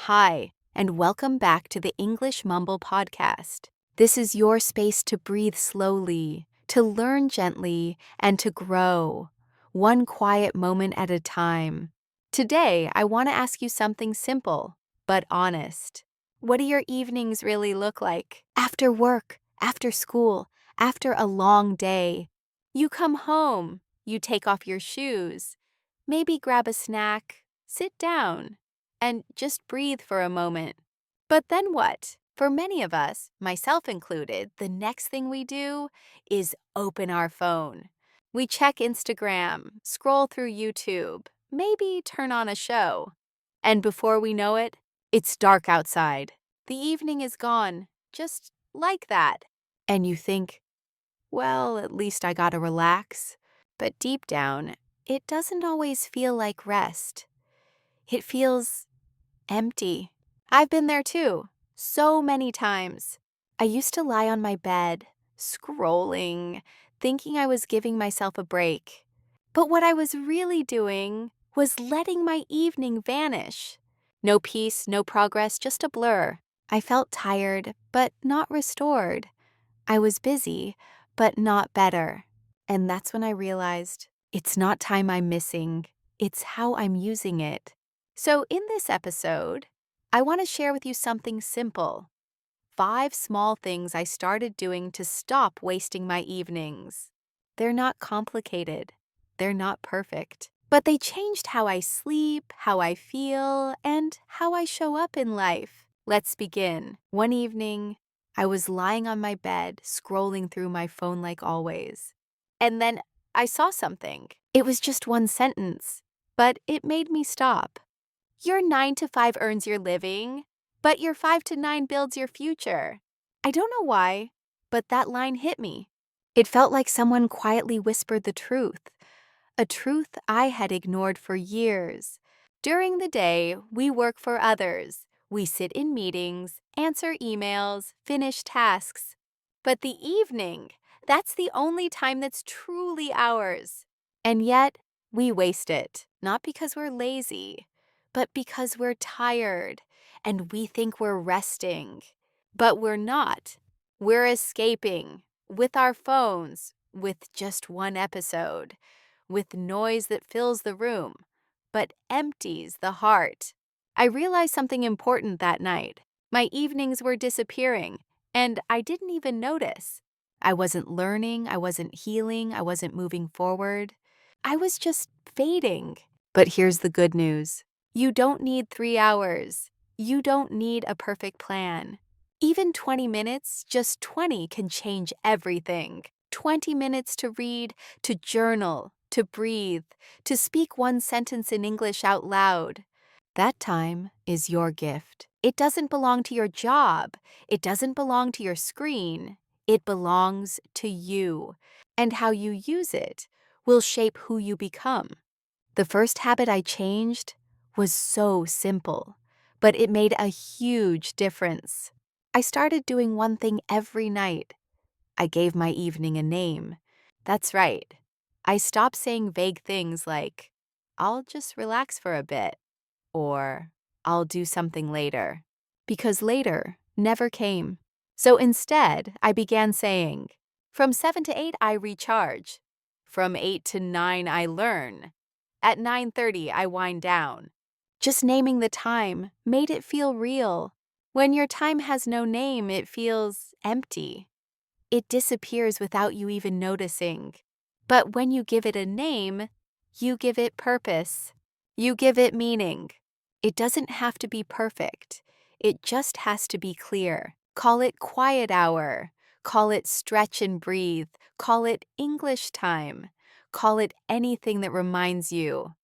Hi, and welcome back to the English Mumble podcast. This is your space to breathe slowly, to learn gently, and to grow, one quiet moment at a time. Today, I want to ask you something simple, but honest. What do your evenings really look like? After work, after school, after a long day, you come home, you take off your shoes, maybe grab a snack, sit down, and just breathe for a moment. But then what? For many of us, myself included, the next thing we do is open our phone. We check Instagram, scroll through YouTube, maybe turn on a show. And before we know it, it's dark outside. The evening is gone, just like that. And you think, well, at least I gotta relax. But deep down, it doesn't always feel like rest. It feels empty. I've been there too, so many times. I used to lie on my bed, scrolling, thinking I was giving myself a break. But what I was really doing was letting my evening vanish. No peace, no progress, just a blur. I felt tired, but not restored. I was busy, but not better. And that's when I realized it's not time I'm missing, it's how I'm using it. So, in this episode, I want to share with you something simple. 5 small things I started doing to stop wasting my evenings. They're not complicated, they're not perfect, but they changed how I sleep, how I feel, and how I show up in life. Let's begin. One evening, I was lying on my bed, scrolling through my phone like always. And then I saw something. It was just one sentence, but it made me stop. Your 9 to 5 earns your living, but your 5 to 9 builds your future. I don't know why, but that line hit me. It felt like someone quietly whispered the truth, a truth I had ignored for years. During the day, we work for others. We sit in meetings, answer emails, finish tasks. But the evening, that's the only time that's truly ours. And yet, we waste it, not because we're lazy, but because we're tired and we think we're resting. But we're not. We're escaping with our phones, with just one episode, with noise that fills the room, but empties the heart. I realized something important that night. My evenings were disappearing, and I didn't even notice. I wasn't learning, I wasn't healing, I wasn't moving forward. I was just fading. But here's the good news. You don't need 3 hours. You don't need a perfect plan. Even 20 minutes, just 20, can change everything. 20 minutes to read, to journal, to breathe, to speak one sentence in English out loud. That time is your gift. It doesn't belong to your job. It doesn't belong to your screen. It belongs to you. And how you use it will shape who you become. The first habit I changed was so simple, but it made a huge difference. I started doing one thing every night. I gave my evening a name. That's right. I stopped saying vague things like, I'll just relax for a bit, or I'll do something later, because later never came. So instead, I began saying, from 7 to 8, I recharge. From 8 to 9, I learn. At 9:30, I wind down. Just naming the time made it feel real. When your time has no name, it feels empty. It disappears without you even noticing. But when you give it a name, you give it purpose. You give it meaning. It doesn't have to be perfect. It just has to be clear. Call it quiet hour. Call it stretch and breathe. Call it English time. Call it anything that reminds you.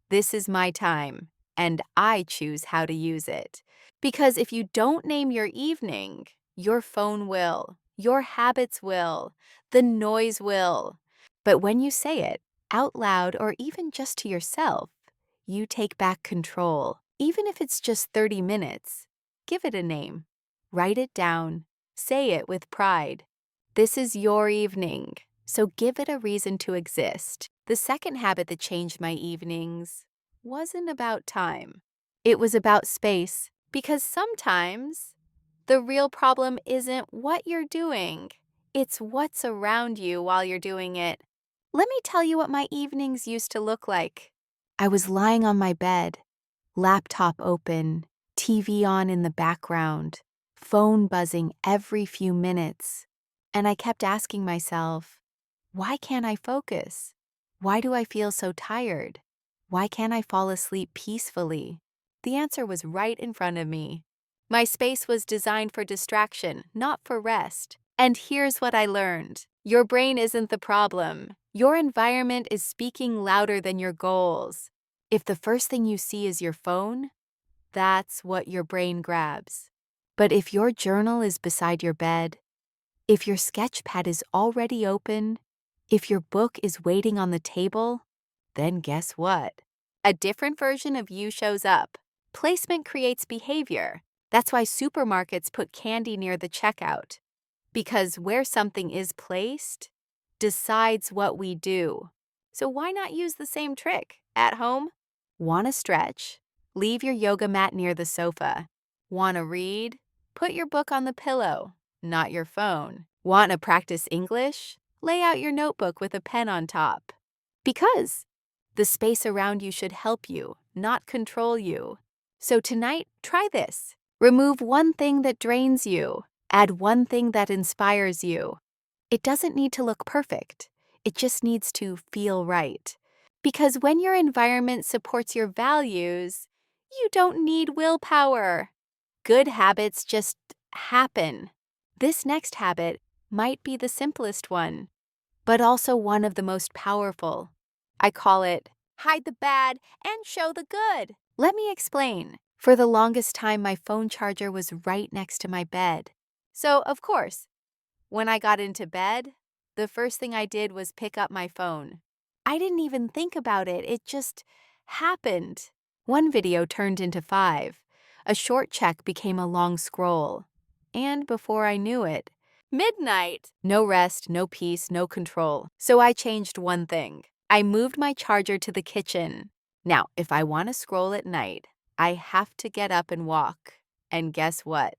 This is my time, and I choose how to use it. Because if you don't name your evening, your phone will, your habits will, the noise will. But when you say it out loud or even just to yourself, you take back control. Even if it's just 30 minutes, give it a name. Write it down. Say it with pride. This is your evening, so give it a reason to exist. The second habit that changed my evenings wasn't about time. It was about space. Because sometimes the real problem isn't what you're doing, it's what's around you while you're doing it. Let me tell you what my evenings used to look like. I was lying on my bed, laptop open, TV on in the background, phone buzzing every few minutes. And I kept asking myself, why can't I focus? Why do I feel so tired? Why can't I fall asleep peacefully? The answer was right in front of me. My space was designed for distraction, not for rest. And here's what I learned. Your brain isn't the problem. Your environment is speaking louder than your goals. If the first thing you see is your phone, that's what your brain grabs. But if your journal is beside your bed, if your sketch pad is already open, if your book is waiting on the table, then guess what? A different version of you shows up. Placement creates behavior. That's why supermarkets put candy near the checkout. Because where something is placed decides what we do. So why not use the same trick at home? Want to stretch? Leave your yoga mat near the sofa. Want to read? Put your book on the pillow, not your phone. Want to practice English? Lay out your notebook with a pen on top. Because the space around you should help you, not control you. So tonight, try this. Remove one thing that drains you. Add one thing that inspires you. It doesn't need to look perfect. It just needs to feel right. Because when your environment supports your values, you don't need willpower. Good habits just happen. This next habit might be the simplest one, but also one of the most powerful. I call it hide the bad and show the good. Let me explain. For the longest time, my phone charger was right next to my bed. So, of course, when I got into bed, the first thing I did was pick up my phone. I didn't even think about it, it just happened. One video turned into 5. A short check became a long scroll. And before I knew it, midnight! No rest, no peace, no control. So I changed one thing. I moved my charger to the kitchen. Now, if I want to scroll at night, I have to get up and walk. And guess what?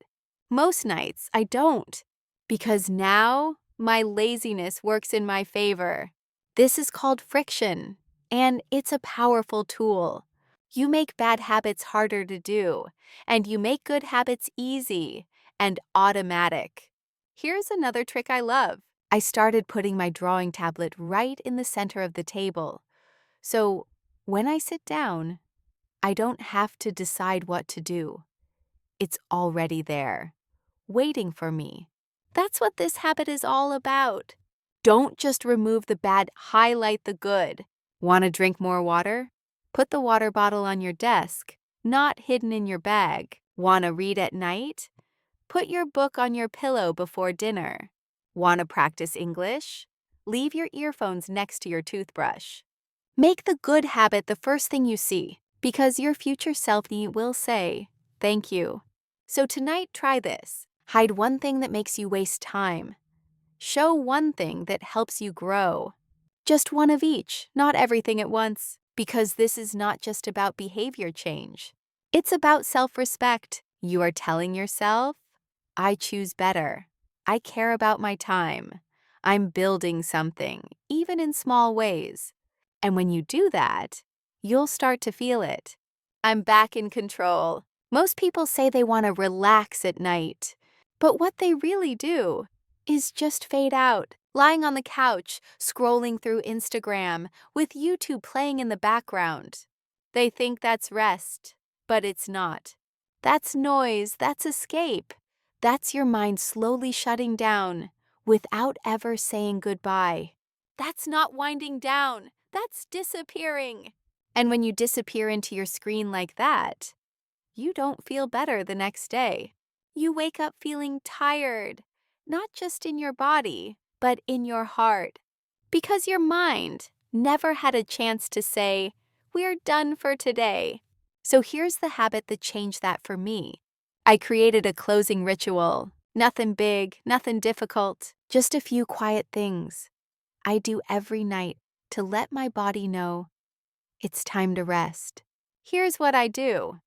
Most nights, I don't. Because now, my laziness works in my favor. This is called friction, and it's a powerful tool. You make bad habits harder to do, and you make good habits easy and automatic. Here's another trick I love. I started putting my drawing tablet right in the center of the table. So when I sit down, I don't have to decide what to do. It's already there, waiting for me. That's what this habit is all about. Don't just remove the bad, highlight the good. Want to drink more water? Put the water bottle on your desk, not hidden in your bag. Want to read at night? Put your book on your pillow before dinner. Want to practice English? Leave your earphones next to your toothbrush. Make the good habit the first thing you see, because your future self will say, thank you. So tonight, try this. Hide one thing that makes you waste time. Show one thing that helps you grow. Just one of each, not everything at once, because this is not just about behavior change. It's about self-respect. You are telling yourself, I choose better. I care about my time. I'm building something, even in small ways. And when you do that, you'll start to feel it. I'm back in control. Most people say they want to relax at night, but what they really do is just fade out, lying on the couch, scrolling through Instagram, with YouTube playing in the background. They think that's rest, but it's not. That's noise, that's escape. That's your mind slowly shutting down without ever saying goodbye. That's not winding down, that's disappearing. And when you disappear into your screen like that, you don't feel better the next day. You wake up feeling tired, not just in your body, but in your heart. Because your mind never had a chance to say, we're done for today. So here's the habit that changed that for me. I created a closing ritual. Nothing big, nothing difficult, just a few quiet things I do every night to let my body know it's time to rest. Here's what I do.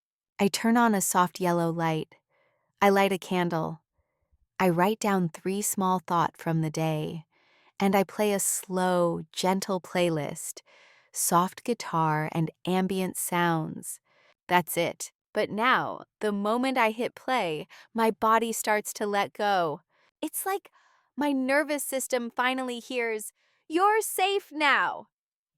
I turn on a soft yellow light. I light a candle. I write down 3 small thoughts from the day, and I play a slow, gentle playlist, soft guitar and ambient sounds. That's it. But now, the moment I hit play, my body starts to let go. It's like my nervous system finally hears, "You're safe now.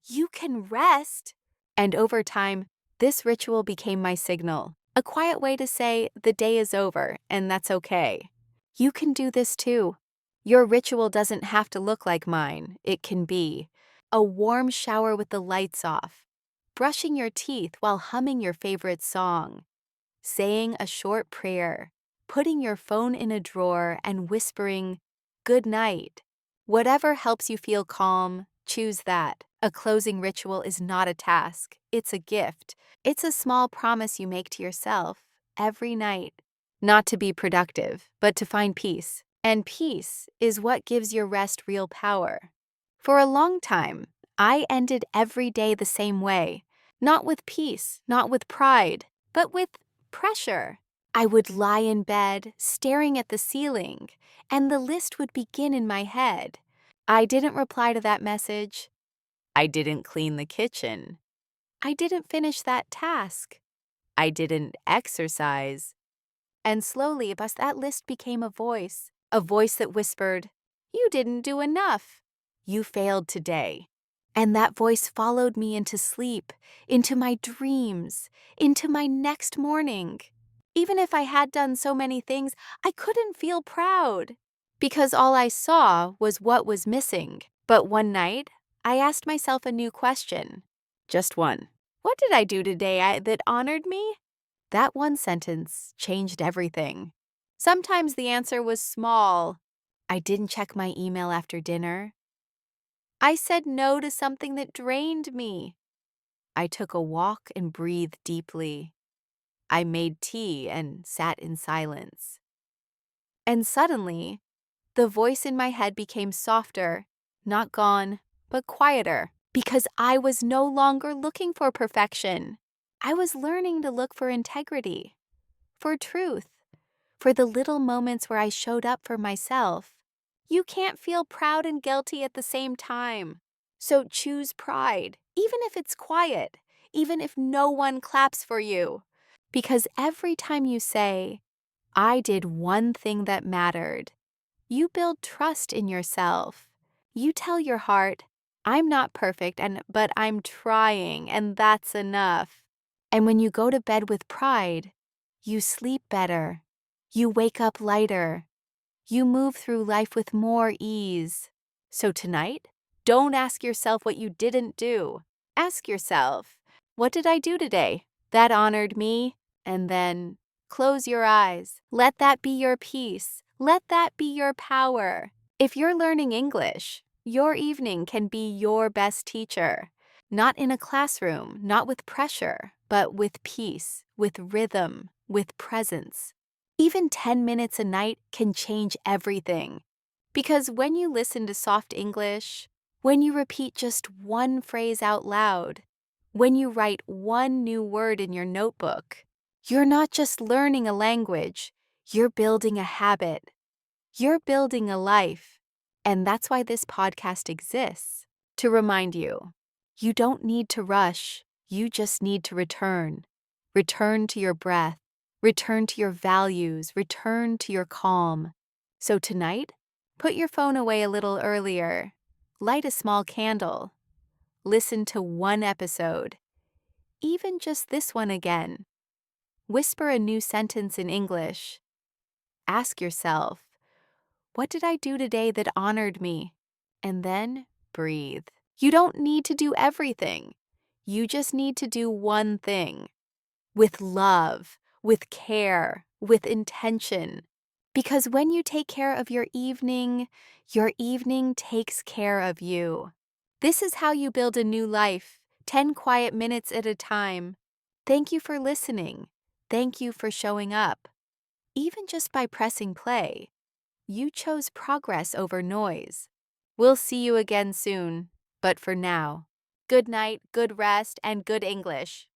You can rest." And over time, this ritual became my signal, a quiet way to say the day is over, and that's okay. You can do this too. Your ritual doesn't have to look like mine. It can be a warm shower with the lights off, brushing your teeth while humming your favorite song, saying a short prayer, putting your phone in a drawer and whispering, "Good night." Whatever helps you feel calm, choose that. A closing ritual is not a task, it's a gift. It's a small promise you make to yourself every night. Not to be productive, but to find peace. And peace is what gives your rest real power. For a long time, I ended every day the same way. Not with peace, not with pride, but with pressure. I would lie in bed, staring at the ceiling, and the list would begin in my head. I didn't reply to that message. I didn't clean the kitchen. I didn't finish that task. I didn't exercise. And slowly, that list became a voice that whispered, "You didn't do enough. You failed today." And that voice followed me into sleep, into my dreams, into my next morning. Even if I had done so many things, I couldn't feel proud because all I saw was what was missing. But one night, I asked myself a new question. Just one. What did I do today that honored me? That one sentence changed everything. Sometimes the answer was small. I didn't check my email after dinner. I said no to something that drained me. I took a walk and breathed deeply. I made tea and sat in silence. And suddenly, the voice in my head became softer, not gone, but quieter, because I was no longer looking for perfection. I was learning to look for integrity, for truth, for the little moments where I showed up for myself. You can't feel proud and guilty at the same time. So choose pride, even if it's quiet, even if no one claps for you. Because every time you say, "I did one thing that mattered," you build trust in yourself. You tell your heart, "I'm not perfect, but I'm trying, and that's enough." And when you go to bed with pride, you sleep better. You wake up lighter. You move through life with more ease. So tonight, don't ask yourself what you didn't do. Ask yourself, what did I do today that honored me? And then close your eyes. Let that be your peace. Let that be your power. If you're learning English, your evening can be your best teacher. Not in a classroom, not with pressure, but with peace, with rhythm, with presence. Even 10 minutes a night can change everything. Because when you listen to soft English, when you repeat just one phrase out loud, when you write one new word in your notebook, you're not just learning a language, you're building a habit. You're building a life. And that's why this podcast exists, to remind you, you don't need to rush, you just need to return. Return to your breath. Return to your values, return to your calm. So tonight, put your phone away a little earlier. Light a small candle. Listen to one episode. Even just this one again. Whisper a new sentence in English. Ask yourself, what did I do today that honored me? And then breathe. You don't need to do everything. You just need to do one thing. With love, with care, with intention. Because when you take care of your evening takes care of you. This is how you build a new life, 10 quiet minutes at a time. Thank you for listening. Thank you for showing up. Even just by pressing play, you chose progress over noise. We'll see you again soon, but for now, good night, good rest, and good English.